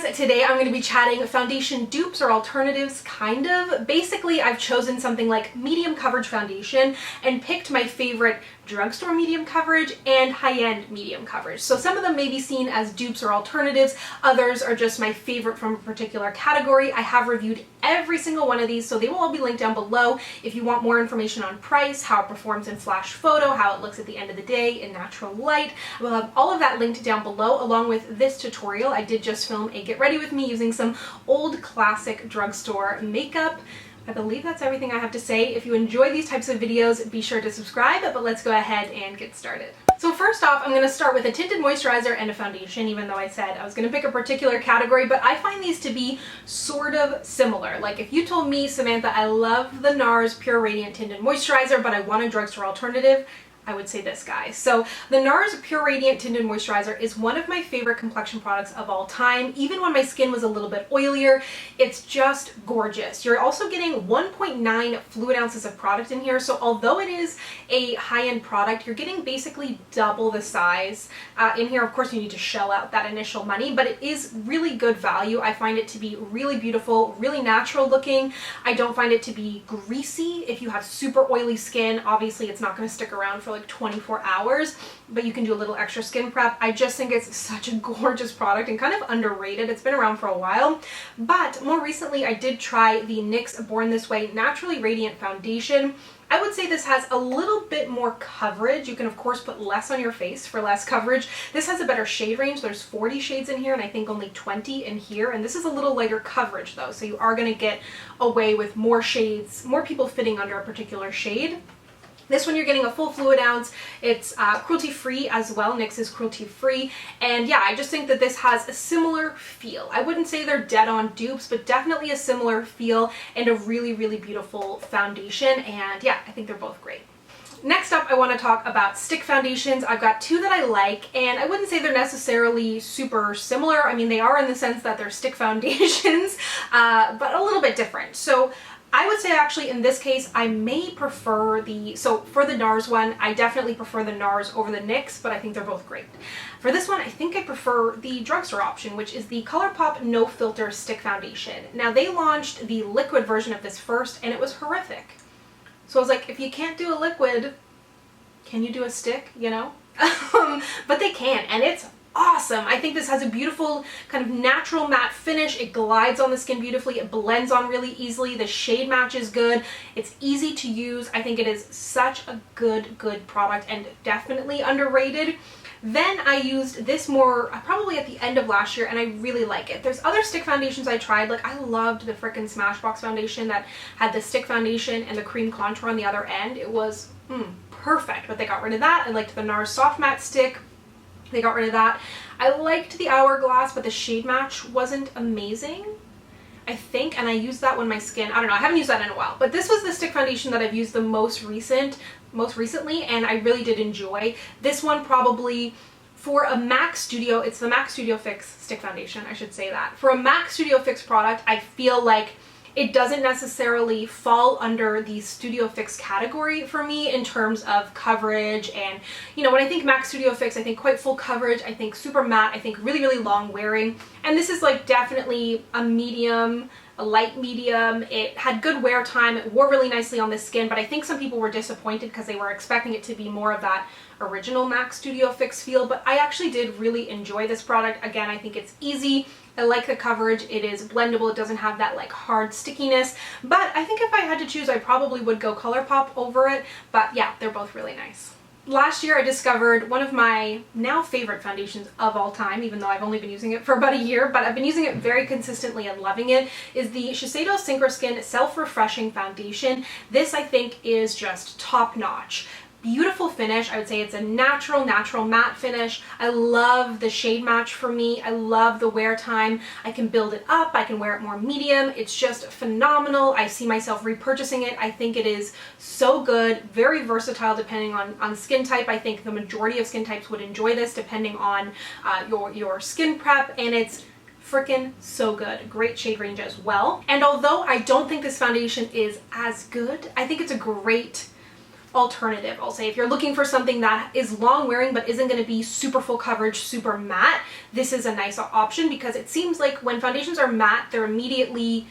guys, today I'm going to be chatting foundation dupes or alternatives, kind of. Basically, I've chosen something like medium coverage foundation and picked my favorite drugstore medium coverage and high-end medium coverage. So some of them may be seen as dupes or alternatives, others are just my favorite from a particular category. I have reviewed every single one of these, so they will all be linked down below if you want more information on price, how it performs in flash photo, how it looks at the end of the day in natural light. We'll have all of that linked down below along with this tutorial. I did just film a get ready with me using some old classic drugstore makeup. I believe that's everything I have to say. If you enjoy these types of videos, be sure to subscribe, but let's go ahead and get started. So first off, I'm going to start with a tinted moisturizer and a foundation, even though I said I was going to pick a particular category, but I find these to be sort of similar. Like if you told me, Samantha, I love the NARS Pure Radiant Tinted Moisturizer, but I want a drugstore alternative, I would say this guy. So the NARS Pure Radiant Tinted Moisturizer is one of my favorite complexion products of all time. Even when my skin was a little bit oilier, it's just gorgeous. You're also getting 1.9 fluid ounces of product in here. So although it is a high-end product, you're getting basically double the size in here. Of course, you need to shell out that initial money, but it is really good value. I find it to be really beautiful, really natural looking. I don't find it to be greasy. If you have super oily skin, obviously it's not going to stick around for like 24 hours, but you can do a little extra skin prep. I just think it's such a gorgeous product and kind of underrated. It's been around for a while, but more recently I did try the NYX Born This Way Naturally Radiant Foundation. I would say this has a little bit more coverage. You can of course put less on your face for less coverage. This has a better shade range. There's 40 shades in here and I think only 20 in here, and this is a little lighter coverage though, so you are going to get away with more shades, more people fitting under a particular shade. This one you're getting a full fluid ounce. It's cruelty-free as well. NYX is cruelty-free. And yeah, I just think that this has a similar feel. I wouldn't say they're dead on dupes, but definitely a similar feel and a really, really beautiful foundation. And yeah, I think they're both great. Next up, I want to talk about stick foundations. I've got two that I like, and I wouldn't say they're necessarily super similar. I mean, they are in the sense that they're stick foundations, but a little bit different. So I would say actually in this case, I may prefer so for the NARS one, I definitely prefer the NARS over the NYX, but I think they're both great. For this one, I think I prefer the drugstore option, which is the ColourPop No Filter Stick Foundation. Now they launched the liquid version of this first, and it was horrific. So I was like, if you can't do a liquid, can you do a stick, you know? But they can, and it's awesome. I think this has a beautiful kind of natural matte finish. It glides on the skin beautifully. It blends on really easily. The shade match is good. It's easy to use. I think it is such a good product and definitely underrated. Then I used this more probably at the end of last year, and I really like it. There's other stick foundations I tried. Like I loved the frickin' Smashbox foundation that had the stick foundation and the cream contour on the other end. It was perfect, but they got rid of that. I liked the NARS Soft Matte Stick. They got rid of that. I liked the Hourglass, but the shade match wasn't amazing, I think, and I used that when my skin, I don't know, I haven't used that in a while, but this was the stick foundation that I've used the most recently, and I really did enjoy. This one probably, for a MAC Studio, it's the MAC Studio Fix stick foundation, I should say that. For a MAC Studio Fix product, I feel like it doesn't necessarily fall under the Studio Fix category for me in terms of coverage. And you know, when I think MAC Studio Fix, I think quite full coverage, I think super matte, I think really, really long wearing. And this is like definitely a medium, a light medium. It had good wear time. It wore really nicely on the skin, but I think some people were disappointed because they were expecting it to be more of that original MAC Studio Fix feel, but I actually did really enjoy this product. Again, I think it's easy. I like the coverage. It is blendable. It doesn't have that like hard stickiness, but I think if I had to choose, I probably would go ColourPop over it. But yeah, they're both really nice. Last year I discovered one of my now favorite foundations of all time, even though I've only been using it for about a year, but I've been using it very consistently and loving it, is the Shiseido Synchro Skin Self-Refreshing Foundation. This I think is just top notch. Beautiful finish. I would say it's a natural matte finish. I love the shade match for me. I love the wear time. I can build it up. I can wear it more medium. It's just phenomenal. I see myself repurchasing it. I think it is so good. Very versatile depending on skin type. I think the majority of skin types would enjoy this depending on your skin prep, and it's freaking so good. Great shade range as well. And although I don't think this foundation is as good, I think it's a great alternative, I'll say. If you're looking for something that is long wearing but isn't going to be super full coverage, super matte, this is a nice option, because it seems like when foundations are matte, they're immediately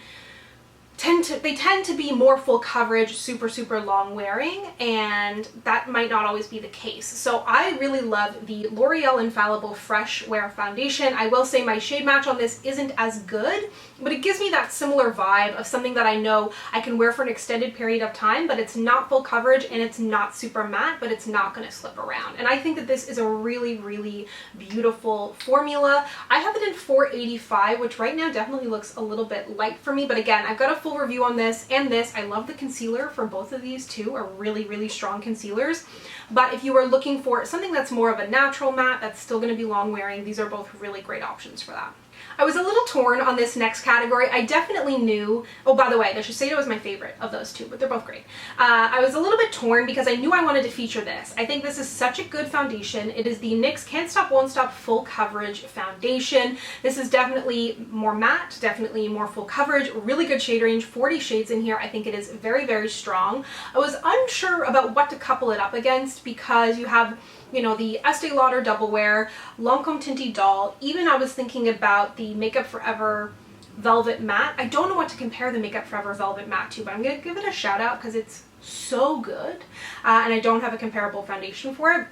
tend to be more full coverage, super long wearing, and that might not always be the case. So I really love the L'Oreal Infallible Fresh Wear Foundation. I will say my shade match on this isn't as good, but it gives me that similar vibe of something that I know I can wear for an extended period of time, but it's not full coverage and it's not super matte, but it's not going to slip around. And I think that this is a really beautiful formula. I have it in 485, which right now definitely looks a little bit light for me, but again, I've got a full review on this and this. I love the concealer for both of these two, are really strong concealers. But if you are looking for something that's more of a natural matte that's still going to be long wearing, these are both really great options for that. I was a little torn on this next category. I definitely knew, oh, by the way, the Shiseido is my favorite of those two, but they're both great. I was a little bit torn because I knew I wanted to feature this. I think this is such a good foundation. It is the NYX Can't Stop Won't Stop Full Coverage Foundation. This is definitely more matte, definitely more full coverage, really good shade range, 40 shades in here. I think it is very strong. I was unsure about what to couple it up against, because you have, you know, the Estee Lauder Double Wear, Lancome Tinty Doll. Even I was thinking about the Makeup Forever Velvet Matte. I don't know what to compare the Makeup Forever Velvet Matte to, but I'm going to give it a shout out because it's so good. And I don't have a comparable foundation for it.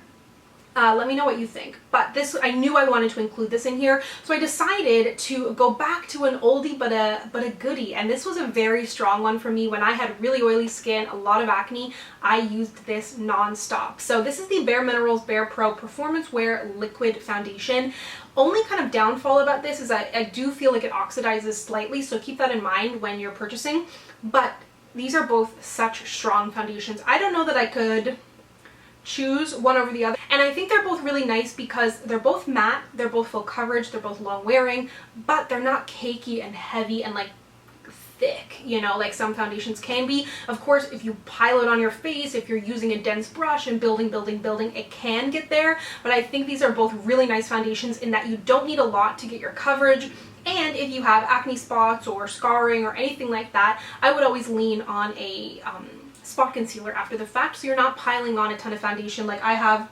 Let me know what you think. But this, I knew I wanted to include this in here, so I decided to go back to an oldie but a goodie. And this was a very strong one for me. When I had really oily skin, a lot of acne, I used this non-stop. So this is the Bare Minerals BarePRO Performance Wear Liquid Foundation. Only kind of downfall about this is I do feel like it oxidizes slightly, so keep that in mind when you're purchasing. But these are both such strong foundations. I don't know that I could choose one over the other, and I think they're both really nice because they're both matte, they're both full coverage, they're both long wearing, but they're not cakey and heavy and like thick, you know, like some foundations can be. Of course, if you pile it on your face, if you're using a dense brush and building, it can get there, but I think these are both really nice foundations in that you don't need a lot to get your coverage. And if you have acne spots or scarring or anything like that, I would always lean on a spot concealer after the fact, so you're not piling on a ton of foundation. Like I have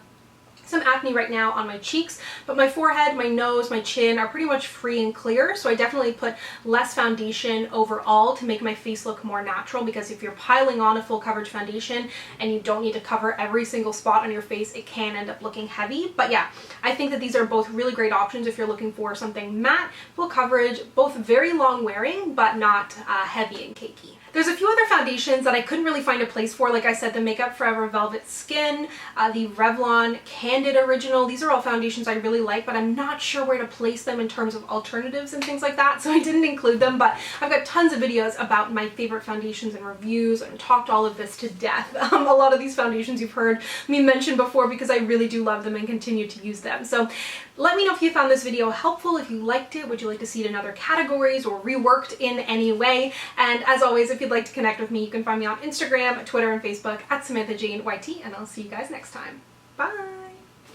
some acne right now on my cheeks, but my forehead, my nose, my chin are pretty much free and clear, so I definitely put less foundation overall to make my face look more natural, because if you're piling on a full coverage foundation and you don't need to cover every single spot on your face, it can end up looking heavy. But yeah, I think that these are both really great options if you're looking for something matte, full coverage, both very long wearing but not heavy and cakey. There's a few other foundations that I couldn't really find a place for. Like I said, the Makeup Forever Velvet Skin, the Revlon Candid Original. These are all foundations I really like, but I'm not sure where to place them in terms of alternatives and things like that, so I didn't include them. But I've got tons of videos about my favorite foundations and reviews, and talked all of this to death. A lot of these foundations you've heard me mention before because I really do love them and continue to use them. So let me know if you found this video helpful, if you liked it, would you like to see it in other categories or reworked in any way. And as always, if you'd like to connect with me, you can find me on Instagram, Twitter, and Facebook at SamanthaJaneYT, and I'll see you guys next time. Bye!